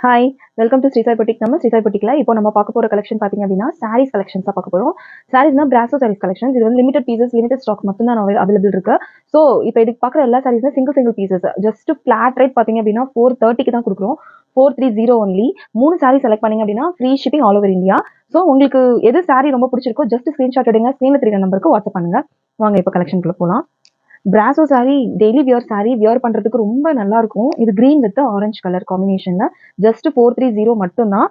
Hi welcome to Sri Sai boutique. நம்ம ஸ்ரீசாய் பொட்டிக்ல இப்போ நம்ம பார்க்க போற கலெக்ஷன் பாத்தீங்க அப்படின்னா சாரீஸ் கலெக்ஷன்ஸ் தான் பார்க்க போறோம். சாரீஸ்னா பிராசோ சாரீஸ் கலெக்ஷன்ஸ். இது வந்து லிமிடெட் பீசஸ், லிமிடெட் ஸ்டாக் மட்டும் தான் அவைலபிள் இருக்கு. ஸோ இப்போ இதுக்கு பார்க்குற எல்லா சாரீஸும் single pieces. Just flat rate பாத்தீங்க அப்படின்னா 430க்கு தான் கொடுக்குறோம். 430 ஒன்லி. 3 சாரீ செலக்ட் பண்ணீங்க அப்படின்னா free shipping all over India. So உங்களுக்கு எது சாரீ ரொம்ப பிடிச்சிருக்கோ ஜஸ்ட் ஸ்கிரீன்ஷாட் எடுங்க, ஸ்கிரீன்ல தெரியுற நம்பருக்கு வாட்ஸ்அப் பண்ணுங்க. வாங்க இப்போ கலெக்ஷனுக்குள்ள போலாம். பிராசோ sari daily wear sari wear பண்றதுக்கு ரொம்ப நல்லா இருக்கும். இது கிரீன் வித் ஆரஞ்சு கலர் காம்பினேஷன்ல ஜஸ்ட் 430 மட்டும்தான்.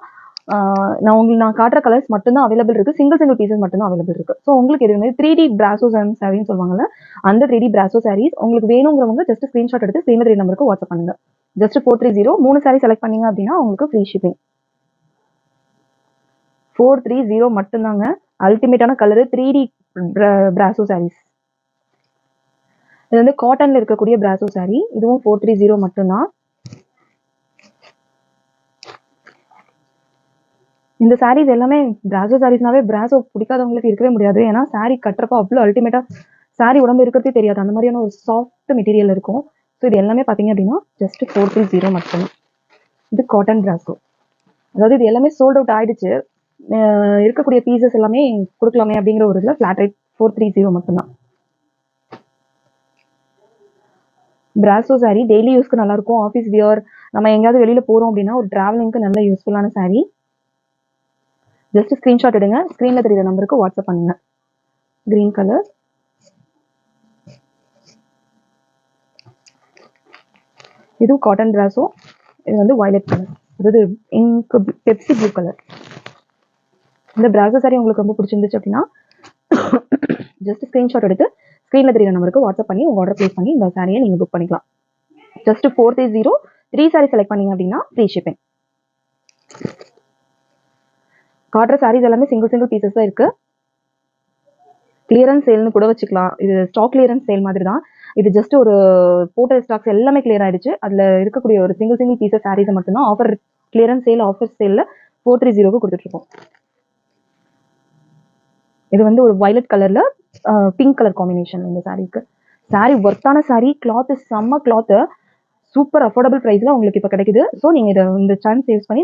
நான் காட்டுற கலர்ஸ் மட்டும்தான் அவைலபிள் இருக்கு. சிங்கிள் பீசஸ் மட்டும்தான் அவைலபிள் இருக்கு. ஸோ உங்களுக்கு இது வந்து 3D பிராசோ சாரின்னு சொல்லுவாங்கல்ல, அந்த 3D பிராசோ சாரீஸ் உங்களுக்கு வேணுங்கிறவங்க ஜஸ்ட் ஸ்கிரீன்ஷாட் எடுத்து ஸ்கிரீன்ல தெரியுற நம்பருக்கு வாட்ஸ்அப் பண்ணுங்க. ஜஸ்ட் 430 3 சாரி செலக்ட் பண்ணீங்க அப்படின்னா உங்களுக்கு ஃப்ரீ ஷிப்பிங். 430 மட்டும்தாங்க. அல்டிமேட்டான கலரு 3D பிராசோ சாரீஸ். இது வந்து காட்டன்ல இருக்கக்கூடிய பிராசோ சாரி. இதுவும் 430 மட்டும்தான். இந்த சாரீஸ் எல்லாமே பிராசோ சாரீஸ்னாவே பிராசோ பிடிக்காதவங்களுக்கு இருக்கவே முடியாது. ஏன்னா சாரி கட்டுறப்ப அவ்வளோ அல்டிமேட்டா சாரி உடம்பு இருக்கிறதே தெரியாது. அந்த மாதிரியான ஒரு சாஃப்ட் மெட்டீரியல் இருக்கும். ஸோ இது எல்லாமே பார்த்தீங்க அப்படின்னா ஜஸ்ட் 430 மட்டும். இது காட்டன் பிராசோ. அதாவது இது எல்லாமே சோல்ட் அவுட் ஆயிடுச்சு. இருக்கக்கூடிய பீசஸ் எல்லாமே கொடுக்கலாமே அப்படிங்கிற ஒரு இதில் ஃபிளாட் ரேட் 430 மட்டும்தான். பிராசோ சாரி டெய்லி யூஸ்க்கு நல்லா இருக்கும். ஆஃபீஸ் வியர், நம்ம எங்கேயாவது வெளியில போறோம் அப்படின்னா ஒரு டிராவலிங்க்கு நல்ல யூஸ்ஃபுல்லான சாரி. ஜஸ்ட் ஸ்கிரீன்ஷாட் எடுங்க, ஸ்கிரீன்ல தெரியுற நம்பருக்கு வாட்ஸ்அப் பண்ணுங்க. கிரீன் கலர், இதுவும் காட்டன் பிராசோ. இது வந்து வயலட் கலர், அதாவது இங்க் பெப்சி ப்ளூ கலர். இந்த பிராசோ சாரி உங்களுக்கு ரொம்ப பிடிச்சிருந்துச்சு அப்படின்னா ஜஸ்ட் ஸ்கிரீன்ஷாட் எடுத்து ஸ்கிரீன்ல தெரியுற நம்பருக்கு வாட்ஸ்அப் பண்ணி உங்க ஆர்டர் பிளேஸ் பண்ணி இந்த சாரியை நீங்க புக் பண்ணிக்கலாம். ஜஸ்ட் 430 3 சாரி செலக்ட் பண்ணீங்க அப்படின்னா ஃப்ரீ ஷிப்பிங். காட்டுற சாரீஸ் எல்லாமே சிங்கிள் பீசஸ் தான் இருக்கு. கிளியரன்ஸ் சேல்னு கூட வச்சுக்கலாம். இது ஸ்டாக் கிளியரன்ஸ் சேல் மாதிரி தான். இது ஜஸ்ட் ஒரு போட்ட ஸ்டாக்ஸ் எல்லாமே கிளியர் ஆயிடுச்சு. அதுல இருக்கக்கூடிய ஒரு சிங்கிள் பீசஸ் சாரீஸ் மட்டும்தான் ஆஃபர் கிளியரன்ஸ் சேல் ஆஃபர் சேல்ல 430க்கு கொடுத்துட்டு இருக்கோம். இது வந்து ஒரு வயலட் கலர்ல பிங்க் கலர் காம்பினேஷன். இந்த சாரீக்கு சாரி ஒர்த்தான சாரி, கிளாத் செம்ம கிளாத், சூப்பர் அஃபோர்டபுள் பிரைஸ்ல உங்களுக்கு இப்போ கிடைக்குது. ஸோ நீங்க இதை இந்த சான்ஸ் யூஸ் பண்ணி